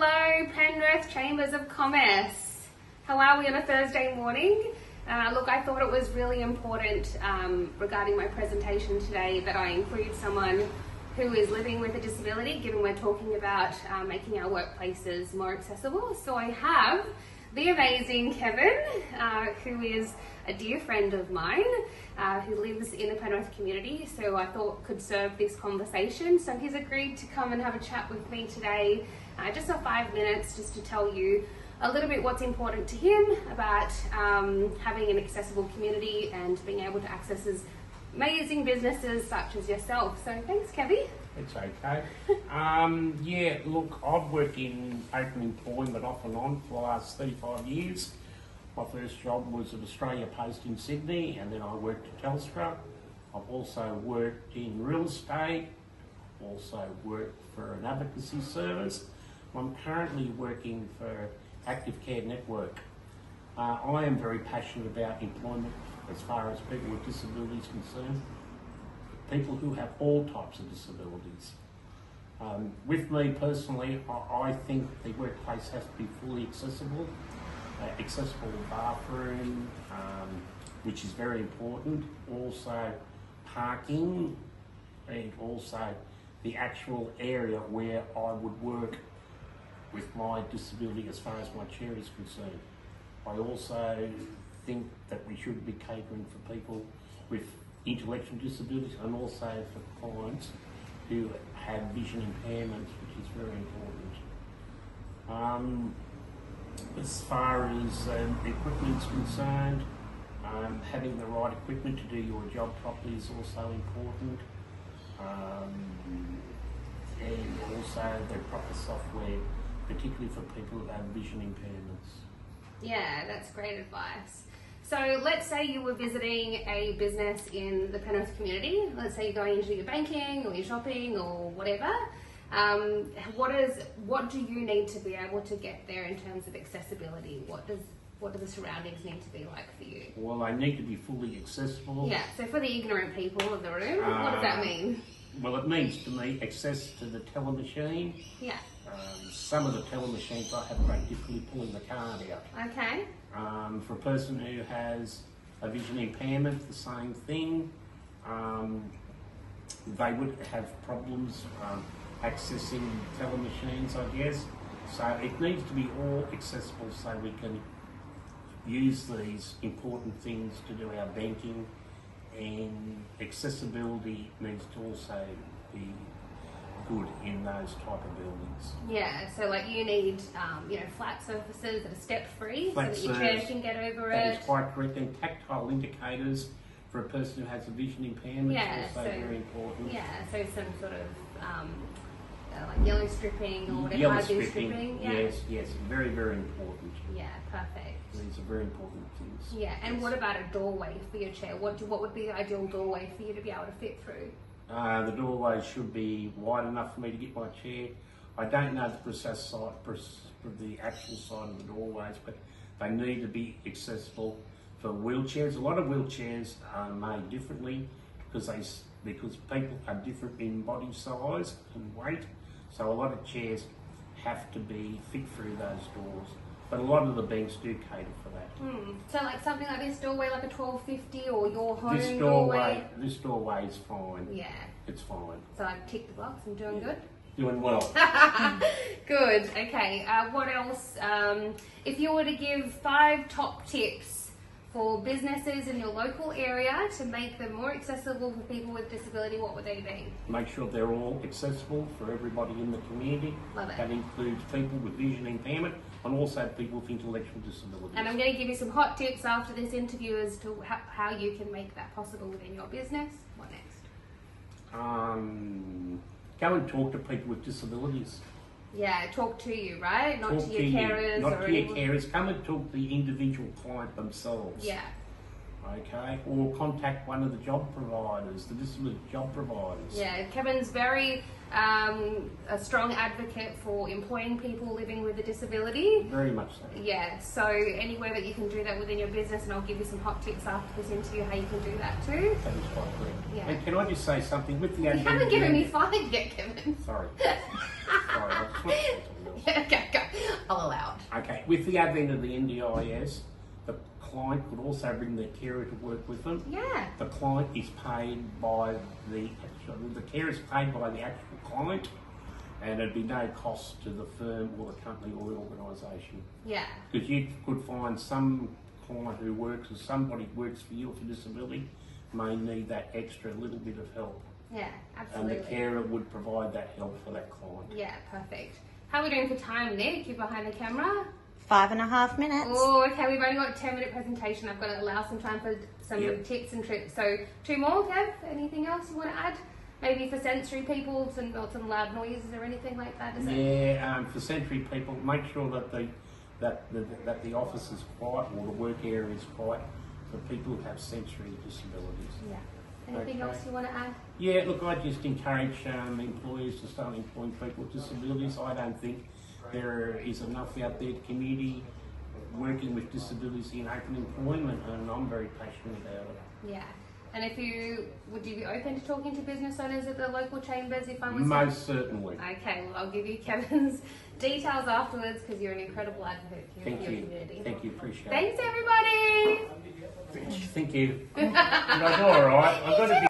Hello, Penrith Chambers of Commerce. How are we on a Thursday morning? Look, I thought it was really important regarding my presentation today that I include someone who is living with a disability, given we're talking about making our workplaces more accessible. So I have the amazing Kevin, who is a dear friend of mine, who lives in the Penrith community, so I thought could serve this conversation. So he's agreed to come and have a chat with me today, just for 5 minutes, just to tell you a little bit what's important to him about having an accessible community and being able to access amazing businesses such as yourself. So thanks, Kevin. It's okay. Yeah, look, I've worked in open employment off and on for the last 35 years. My first job was at Australia Post in Sydney, and then I worked at Telstra. I've also worked in real estate, also worked for an advocacy service. I'm currently working for Active Care Network. I am very passionate about employment as far as people with disabilities concerned, people who have all types of disabilities. With me personally, I think the workplace has to be fully accessible, accessible bathroom, which is very important, also parking, and also the actual area where I would work with my disability as far as my chair is concerned. I also think that we should be catering for people with intellectual disabilities and also for clients who have vision impairments, which is very important. As far as equipment is concerned, having the right equipment to do your job properly is also important. And also the proper software, particularly for people who have vision impairments. Yeah, that's great advice. So let's say you were visiting a business in the Penrith community. Let's say you're going into your banking or your shopping or whatever. What do you need to be able to get there in terms of accessibility? What do the surroundings need to be like for you? Well, they need to be fully accessible. Yeah, so for the ignorant people of the room, what does that mean? Well, it means to me access to the telemachine. Yeah. Some of the telemachines I have great difficulty pulling the card out. Okay. For a person who has a vision impairment, the same thing. They would have problems accessing telemachines, I guess. So it needs to be all accessible so we can use these important things to do our banking, and accessibility needs to also be good in those type of buildings. Yeah, so like you need, flat surfaces that are step-free so that your chair can get over it. That is quite correct. And tactile indicators for a person who has a vision impairment is also very important. Yeah, so some sort of like yellow stripping or whatever. Yellow stripping, yes, very, very important. Yeah, perfect. These are very important things. Yeah, and what about a doorway for your chair? What would be the ideal doorway for you to be able to fit through? The doorway should be wide enough for me to get my chair. I don't know the precise side, the actual side of the doorways, but they need to be accessible for wheelchairs. A lot of wheelchairs are made differently because people are different in body size and weight. So a lot of chairs have to be fit through those doors. But a lot of the banks do cater for that. So like something like this doorway, like a 1250 or your home doorway? This doorway is fine. Yeah. It's fine. So I've ticked the box, I'm doing good? Doing well. Good, okay. What else? If you were to give 5 top tips for businesses in your local area to make them more accessible for people with disability, what would they be? Make sure they're all accessible for everybody in the community. Love it. That includes people with vision impairment and also people with intellectual disabilities. And I'm going to give you some hot tips after this interview as to how you can make that possible within your business. What next? Go and talk to people with disabilities. Yeah, talk to you, right? Not talk to your carers. Not to your carers. Come and talk to the individual client themselves. Yeah. Okay, or contact one of the job providers, the disability job providers. Yeah, Kevin's very a strong advocate for employing people living with a disability. Very much so. Yeah, so anywhere that you can do that within your business, and I'll give you some hot tips after this interview how you can do that too. That is quite correct. Yeah. And can I just say something with the You haven't given me 5 yet, Kevin. Sorry. Sorry, I just want to say something else. Yeah, okay, go. with the advent of the NDIS, the client could also bring their carer to work with them. Yeah. The client is paid by the carer is paid by the actual client, and it'd be no cost to the firm or the company or the organisation. Yeah. Because you could find some client who works, or somebody who works for you with a disability, may need that extra little bit of help. Yeah, absolutely. And the carer would provide that help for that client. Yeah, perfect. How are we doing for time, Nick? You're behind the camera. 5.5 minutes. Oh, okay, we've only got a 10-minute presentation. I've got to allow some time for some tips and tricks. So 2 more, Kev? Anything else you want to add? Maybe for sensory people, some loud noises or anything like that, is it? Yeah, for sensory people, make sure that the office is quiet or the work area is quiet for people who have sensory disabilities. Yeah. Anything else you want to add? Yeah, look, I just encourage employers to start employing people with disabilities. I don't think there is enough out there, community working with disabilities in open employment, and I'm very passionate about it. Yeah. And would you be open to talking to business owners at the local chambers if I was? Most certainly. Okay, well I'll give you Kevin's details afterwards because you're an incredible advocate for your community. Thank you, appreciate it. Thank you. Thanks everybody. Thank you. Did I do all right? I've got to be